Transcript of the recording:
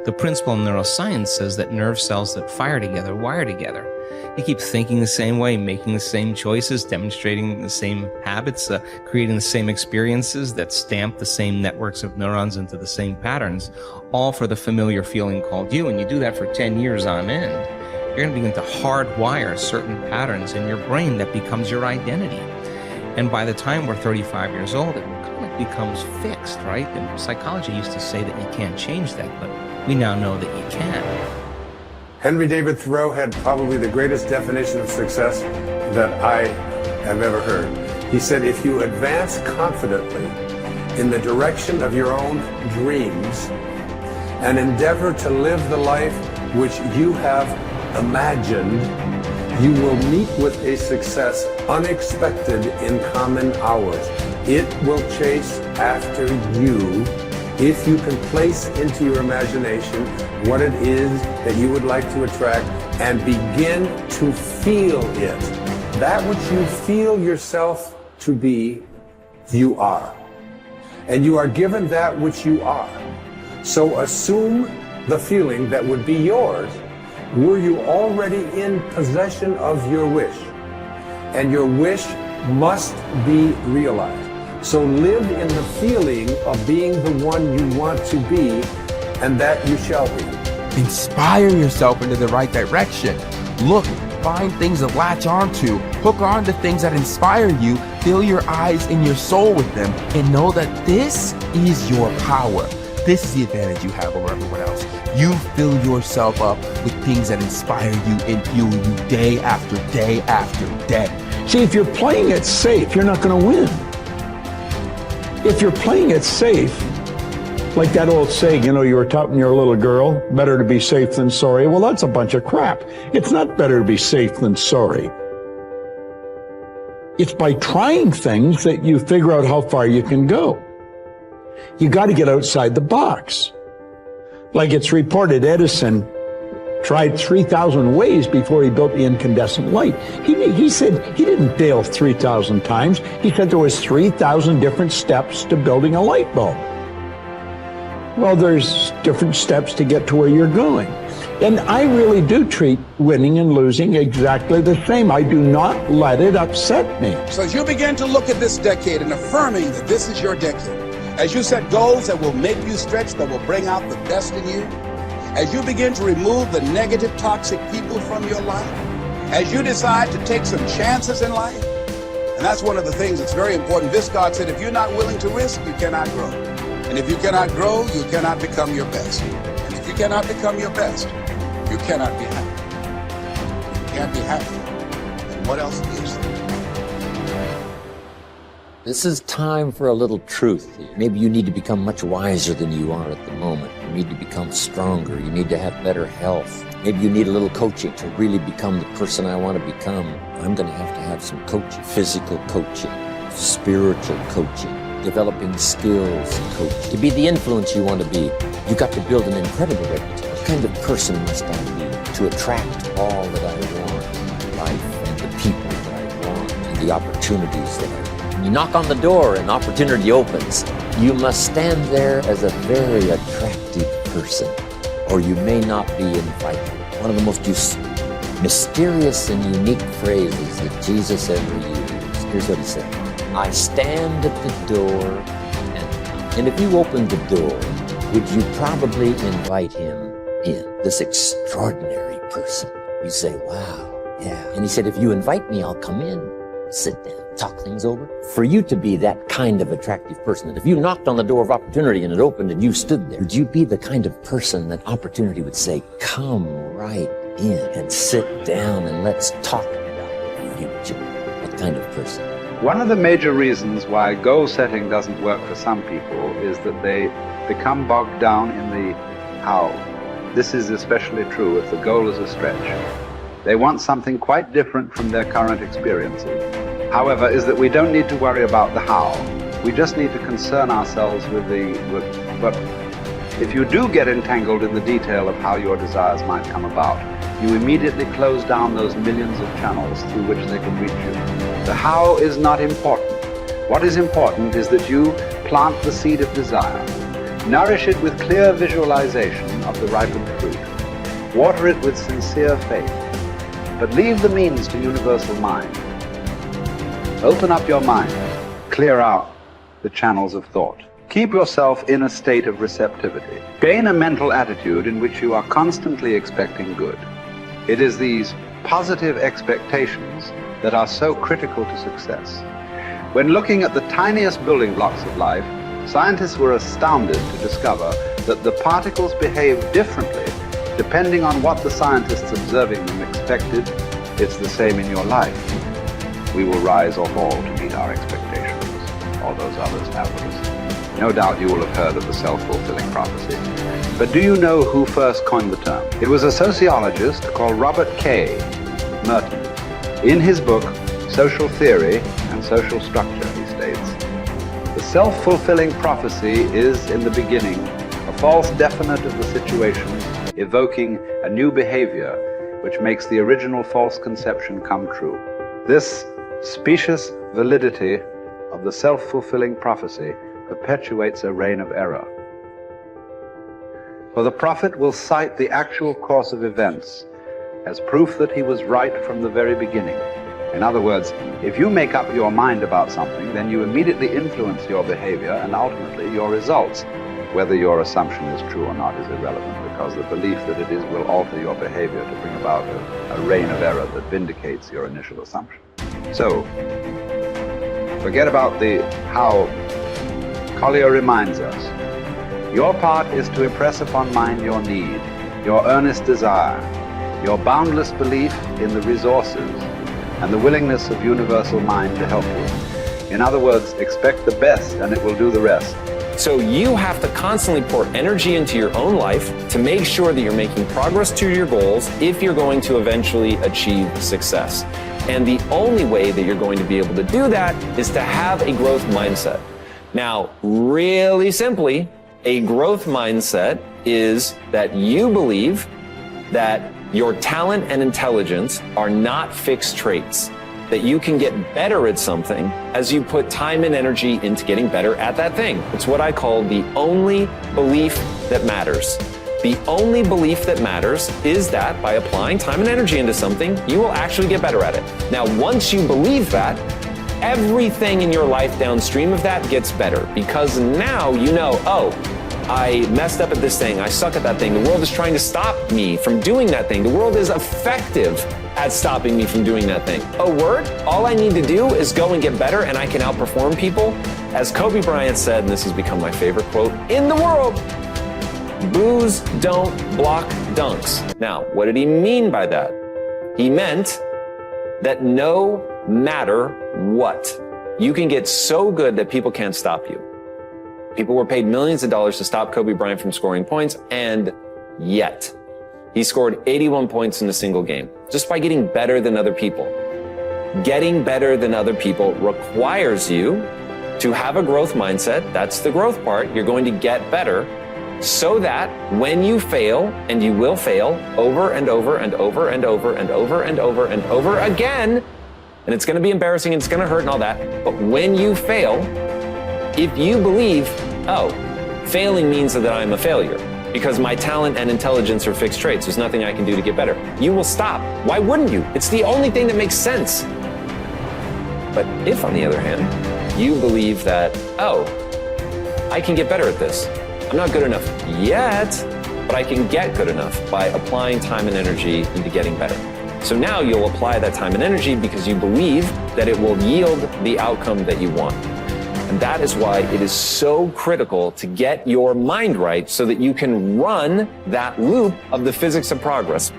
The principle in neuroscience says that nerve cells that fire together wire together. You keep thinking the same way, making the same choices, demonstrating the same habits, creating the same experiences that stamp the same networks of neurons into the same patterns, all for the familiar feeling called you. And you do that for 10 years on end. You're going to begin to hardwire certain patterns in your brain that becomes your identity. And by the time we're 35 years old, it kind of becomes fixed, right? And psychology used to say that you can't change that, but we now know that you can. Henry David Thoreau had probably the greatest definition of success that I have ever heard. He said, if you advance confidently in the direction of your own dreams and endeavor to live the life which you have imagined, you will meet with a success unexpected in common hours. It will chase after you if you can place into your imagination what it is that you would like to attract and begin to feel it. That which you feel yourself to be, you are. And you are given that which you are. So assume the feeling that would be yours were you already in possession of your wish. And your wish must be realized. So live in the feeling of being the one you want to be, and that you shall be. Inspire yourself into the right direction. Look, find things to latch onto. Hook on to things that inspire you. Fill your eyes and your soul with them, and know that this is your power. This is the advantage you have over everyone else. You fill yourself up with things that inspire you and fuel you day after day after day. See, if you're playing it safe, you're not going to win. If you're playing it safe, like that old saying, you were taught when you were a little girl, better to be safe than sorry. Well, that's a bunch of crap. It's not better to be safe than sorry. It's by trying things that you figure out how far you can go. You got to get outside the box. Like it's reported, Edison tried 3,000 ways before he built the incandescent light. He said he didn't fail 3,000 times. He said there was 3,000 different steps to building a light bulb. Well, there's different steps to get to where you're going. And I really do treat winning and losing exactly the same. I do not let it upset me. So as you begin to look at this decade and affirming that this is your decade, as you set goals that will make you stretch, that will bring out the best in you, as you begin to remove the negative, toxic people from your life, as you decide to take some chances in life, and that's one of the things that's very important. Viscard said, if you're not willing to risk, you cannot grow. And if you cannot grow, you cannot become your best. And if you cannot become your best, you cannot be happy. You can't be happy. And what else is there? This is time for a little truth here. Maybe you need to become much wiser than you are at the moment. You need to become stronger. You need to have better health. Maybe you need a little coaching to really become the person I want to become. I'm going to have some coaching. Physical coaching, spiritual coaching, developing skills coaching. To be the influence you want to be, you got to build an incredible reputation. What kind of person must I be to attract all that I want in my life and the people that I want and the opportunities that I want? You knock on the door and opportunity opens. You must stand there as a very attractive person, or you may not be invited. One of the most mysterious and unique phrases that Jesus ever used. Here's what he said. I stand at the door and if you opened the door, would you probably invite him in? This extraordinary person. You say, wow, yeah. And he said, if you invite me, I'll come in, sit down, talk things over. For you to be that kind of attractive person, that if you knocked on the door of opportunity and it opened and you stood there, would you be the kind of person that opportunity would say, come right in and sit down and let's talk about the future? What kind of person? One of the major reasons why goal setting doesn't work for some people is that they become bogged down in the how. This is especially true if the goal is a stretch. They want something quite different from their current experiences. However, is that we don't need to worry about the how. We just need to concern ourselves with but if you do get entangled in the detail of how your desires might come about, you immediately close down those millions of channels through which they can reach you. The how is not important. What is important is that you plant the seed of desire. Nourish it with clear visualization of the ripened fruit. Water it with sincere faith. But leave the means to universal mind. Open up your mind. Clear out the channels of thought. Keep yourself in a state of receptivity. Gain a mental attitude in which you are constantly expecting good. It is these positive expectations that are so critical to success. When looking at the tiniest building blocks of life, scientists were astounded to discover that the particles behave differently depending on what the scientists observing them expected. It's the same in your life. We will rise or fall to meet our expectations, or those others have with us. No doubt you will have heard of the self-fulfilling prophecy. But do you know who first coined the term? It was a sociologist called Robert K. Merton. In his book, Social Theory and Social Structure, he states, the self-fulfilling prophecy is, in the beginning, a false definite of the situation, evoking a new behavior which makes the original false conception come true. This specious validity of the self-fulfilling prophecy perpetuates a reign of error. For the prophet will cite the actual course of events as proof that he was right from the very beginning. In other words, if you make up your mind about something, then you immediately influence your behavior and ultimately your results. Whether your assumption is true or not is irrelevant, because the belief that it is will alter your behavior to bring about a reign of error that vindicates your initial assumption. So, forget about the how. Collier reminds us, your part is to impress upon mind your need, your earnest desire, your boundless belief in the resources, and the willingness of universal mind to help you. In other words, expect the best and it will do the rest. So you have to constantly pour energy into your own life to make sure that you're making progress to your goals if you're going to eventually achieve success. And the only way that you're going to be able to do that is to have a growth mindset. Now, really simply, a growth mindset is that you believe that your talent and intelligence are not fixed traits, that you can get better at something as you put time and energy into getting better at that thing. It's what I call the only belief that matters. The only belief that matters is that by applying time and energy into something, you will actually get better at it. Now, once you believe that, everything in your life downstream of that gets better, because now you know, oh, I messed up at this thing, I suck at that thing, the world is trying to stop me from doing that thing, the world is effective at stopping me from doing that thing. A word, all I need to do is go and get better and I can outperform people. As Kobe Bryant said, and this has become my favorite quote in the world, boos don't block dunks. Now, what did he mean by that? He meant that no matter what, you can get so good that people can't stop you. People were paid millions of dollars to stop Kobe Bryant from scoring points, and yet he scored 81 points in a single game just by getting better than other people. Getting better than other people requires you to have a growth mindset. That's the growth part. You're going to get better so that when you fail, and you will fail over and over and over and over and over and over and over again, and it's going to be embarrassing and it's going to hurt and all that, but when you fail, if you believe, oh, failing means that I'm a failure because my talent and intelligence are fixed traits, there's nothing I can do to get better, you will stop. Why wouldn't you? It's the only thing that makes sense. But if, on the other hand, you believe that, oh, I can get better at this. I'm not good enough yet, but I can get good enough by applying time and energy into getting better. So now you'll apply that time and energy because you believe that it will yield the outcome that you want. And that is why it is so critical to get your mind right so that you can run that loop of the physics of progress.